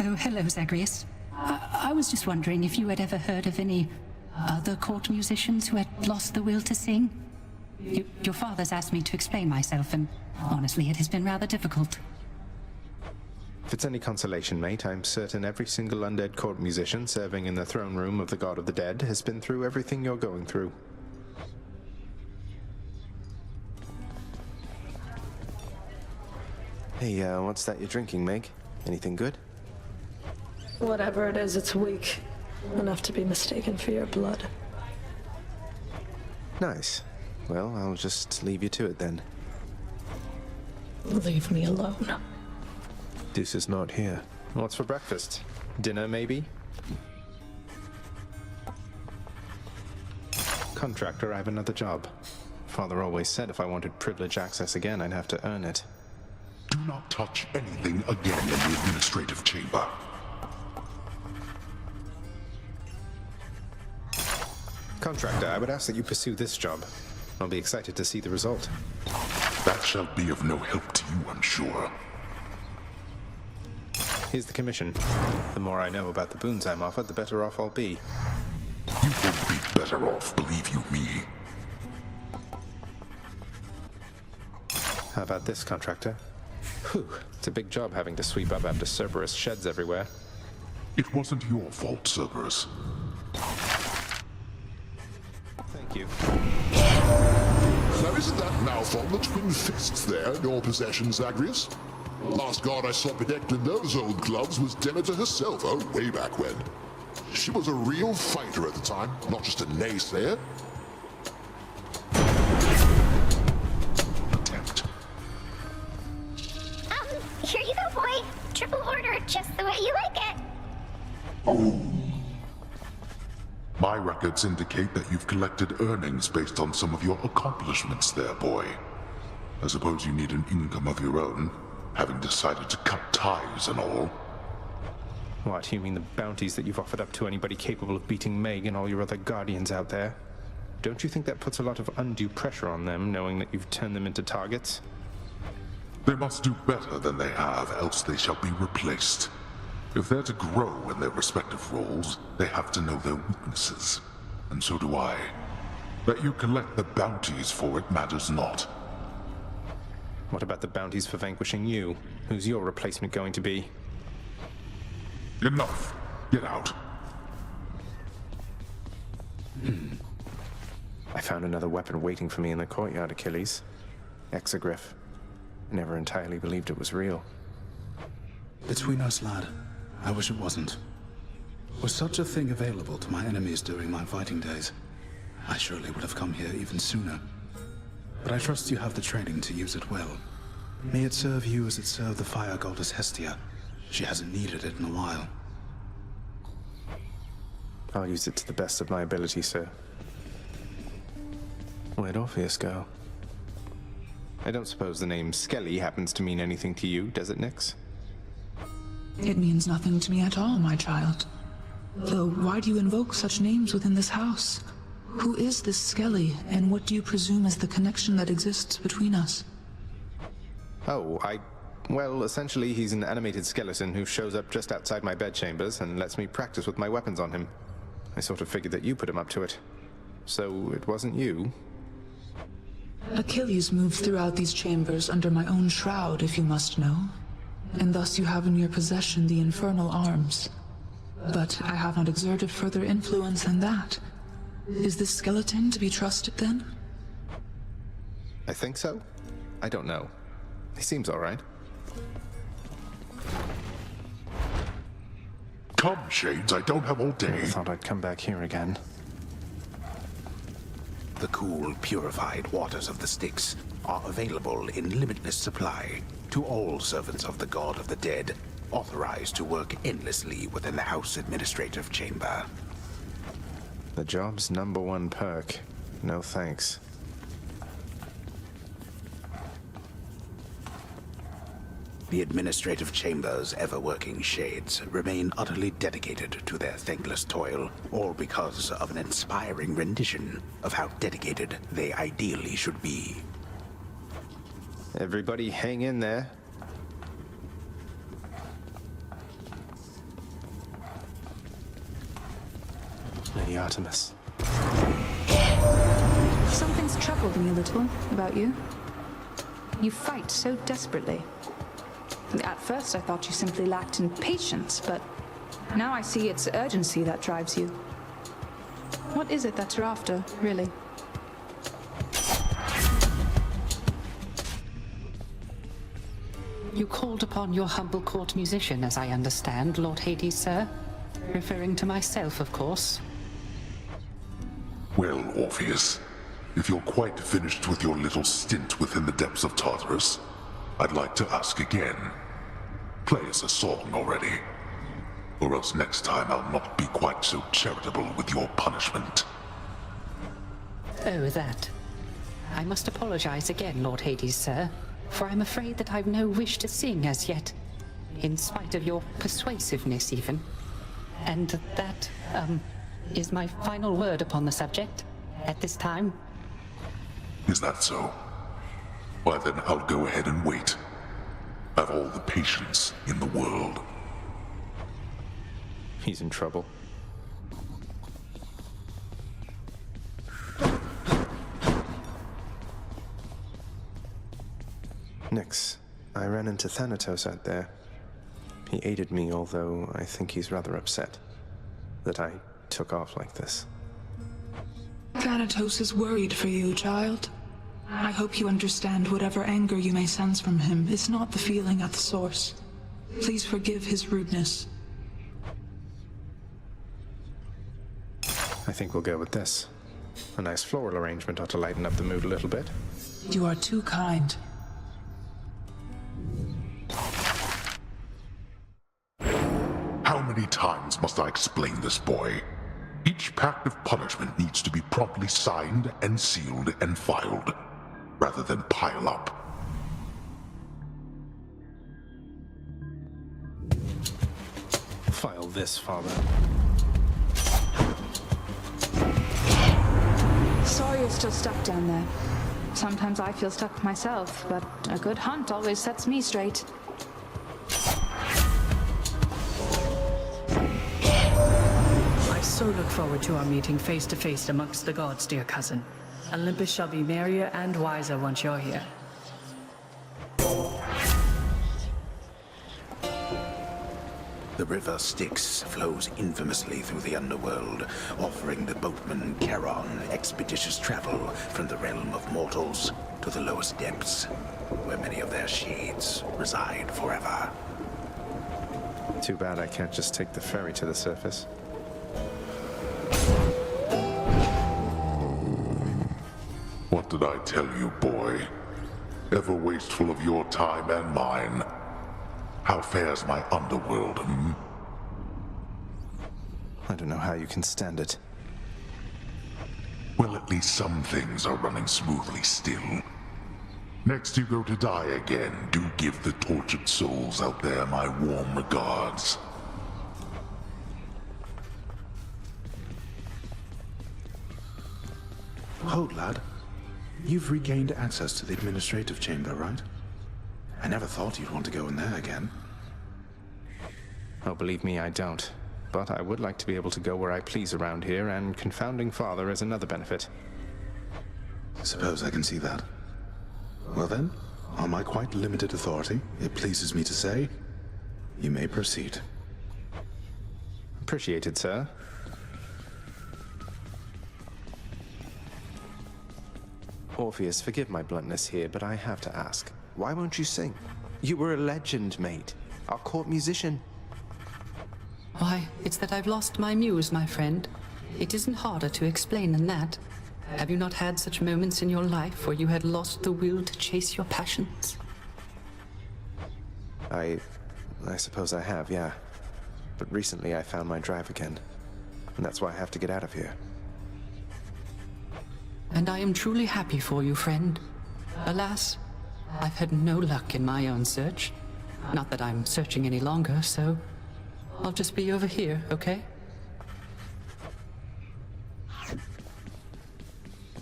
Oh, hello, Zagreus. I was just wondering if you had ever heard of any other court musicians who had lost the will to sing? Your father's asked me to explain myself, and honestly, it has been rather difficult. If it's any consolation, mate, I'm certain every single undead court musician serving in the throne room of the God of the Dead has been through everything you're going through. Hey, what's that you're drinking, Meg? Anything good? Whatever it is, it's weak. Enough to be mistaken for your blood. Nice. Well, I'll just leave you to it then. Leave me alone. Deuce is not here. What's for breakfast? Dinner, maybe? Contractor, I have another job. Father always said if I wanted privilege access again, I'd have to earn it. Do not touch anything again in the administrative chamber. Contractor, I would ask that you pursue this job. I'll be excited to see the result. That shall be of no help to you, I'm sure. Here's the commission. The more I know about the boons I'm offered, the better off I'll be. You won't be better off, believe you me. How about this, contractor? Whew, it's a big job having to sweep up after Cerberus sheds everywhere. It wasn't your fault, Cerberus. Thank you. Now isn't that Malphon the twin fists there in your possession, Zagreus? Last god I saw bedecked in those old gloves was Demeter herself, oh, way back when. She was a real fighter at the time, not just a naysayer. Attempt. Here you go, boy. Triple order, just the way you like it. Oh. My records indicate that you've collected earnings based on some of your accomplishments there, boy. I suppose you need an income of your own, having decided to cut ties and all. What, you mean the bounties that you've offered up to anybody capable of beating Meg and all your other guardians out there? Don't you think that puts a lot of undue pressure on them, knowing that you've turned them into targets? They must do better than they have, else they shall be replaced. If they're to grow in their respective roles, they have to know their weaknesses. And so do I. That you collect the bounties for it matters not. What about the bounties for vanquishing you? Who's your replacement going to be? Enough. Get out. I found another weapon waiting for me in the courtyard, Achilles. Exogryph. I never entirely believed it was real. Between us, lad, I wish it wasn't. Was such a thing available to my enemies during my fighting days, I surely would have come here even sooner. But I trust you have the training to use it well. May it serve you as it served the fire goddess Hestia. She hasn't needed it in a while. I'll use it to the best of my ability, sir. Where'd Orpheus go? I don't suppose the name Skelly happens to mean anything to you, does it, Nyx? It means nothing to me at all, my child. Though, why do you invoke such names within this house? Who is this Skelly, and what do you presume is the connection that exists between us? Oh, well, essentially he's an animated skeleton who shows up just outside my bedchambers and lets me practice with my weapons on him. I sort of figured that you put him up to it. So, it wasn't you? Achilles moved throughout these chambers under my own shroud, if you must know. And thus you have in your possession the infernal arms. But I have not exerted further influence than that. Is this skeleton to be trusted, then? I think so. I don't know. He seems all right. Come, Shades, I don't have all day. I thought I'd come back here again. The cool, purified waters of the Styx are available in limitless supply to all servants of the God of the Dead, authorized to work endlessly within the House Administrative Chamber. The job's #1 perk. No thanks. The Administrative Chamber's ever-working shades remain utterly dedicated to their thankless toil, all because of an inspiring rendition of how dedicated they ideally should be. Everybody hang in there. Lady Artemis. Something's troubled me a little about you. You fight so desperately. At first I thought you simply lacked in patience, but now I see it's urgency that drives you. What is it that you're after, really? You called upon your humble court musician, as I understand, Lord Hades, sir. Referring to myself, of course. Well, Orpheus, if you're quite finished with your little stint within the depths of Tartarus, I'd like to ask again. Play us a song already. Or else next time I'll not be quite so charitable with your punishment. Oh, that. I must apologize again, Lord Hades, sir, for I'm afraid that I've no wish to sing as yet, in spite of your persuasiveness even. And that, is my final word upon the subject at this time. Is that so? Why then I'll go ahead and wait. I've all the patience in the world. He's in trouble. Nyx, I ran into Thanatos out there. He aided me, although I think he's rather upset that I took off like this. Thanatos is worried for you, child. I hope you understand whatever anger you may sense from him is not the feeling at the source. Please forgive his rudeness. I think we'll go with this. A nice floral arrangement ought to lighten up the mood a little bit. You are too kind. How many times must I explain this, boy? Each pact of punishment needs to be promptly signed and sealed and filed, rather than pile up. File this, Father. Sorry you're still stuck down there. Sometimes I feel stuck myself, but a good hunt always sets me straight. I so look forward to our meeting face to face amongst the gods, dear cousin. Olympus shall be merrier and wiser once you're here. The river Styx flows infamously through the underworld, offering the boatman Charon expeditious travel from the realm of mortals to the lowest depths, where many of their shades reside forever. Too bad I can't just take the ferry to the surface. What did I tell you, boy? Ever wasteful of your time and mine. How fares my underworld, hmm? I don't know how you can stand it. Well, at least some things are running smoothly still. Next you go to die again, do give the tortured souls out there my warm regards. Hold, lad. You've regained access to the administrative chamber, right? I never thought you'd want to go in there again. Oh, believe me, I don't. But I would like to be able to go where I please around here, and confounding Father is another benefit. Suppose I can see that. Well then, on my quite limited authority, it pleases me to say, you may proceed. Appreciated, sir. Orpheus, forgive my bluntness here, but I have to ask. Why won't you sing? You were a legend, mate. Our court musician. Why, it's that I've lost my muse, my friend. It isn't harder to explain than that. Have you not had such moments in your life where you had lost the will to chase your passions? I suppose I have, yeah. But recently I found my drive again. And that's why I have to get out of here. And I am truly happy for you, friend. Alas, I've had no luck in my own search. Not that I'm searching any longer, so I'll just be over here, okay?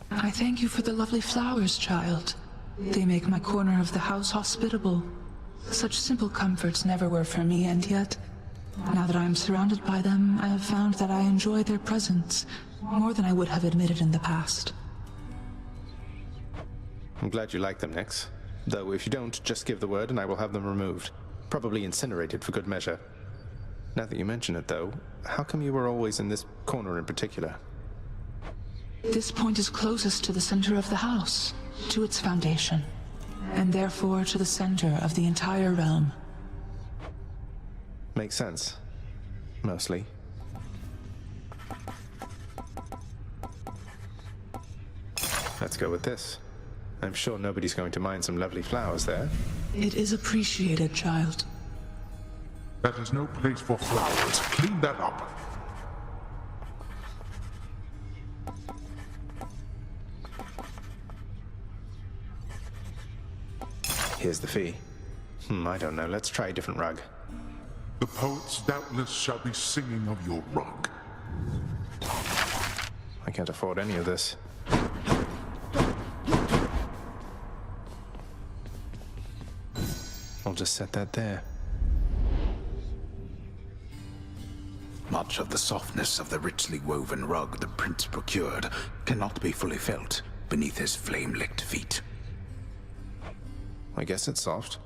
I thank you for the lovely flowers, child. They make my corner of the house hospitable. Such simple comforts never were for me, and yet Now that I am surrounded by them, I have found that I enjoy their presence more than I would have admitted in the past. I'm glad you like them, Nyx. Though if you don't, just give the word and I will have them removed. Probably incinerated for good measure. Now that you mention it, though, how come you were always in this corner in particular? This point is closest to the center of the house, to its foundation, and therefore to the center of the entire realm. Makes sense. Mostly. Let's go with this. I'm sure nobody's going to mind some lovely flowers there. It is appreciated, child. That is no place for flowers. Clean that up. Here's the fee. I don't know. Let's try a different rug. The poets doubtless shall be singing of your rug. I can't afford any of this. I'll just set that there. Much of the softness of the richly woven rug the prince procured cannot be fully felt beneath his flame-licked feet. I guess it's soft.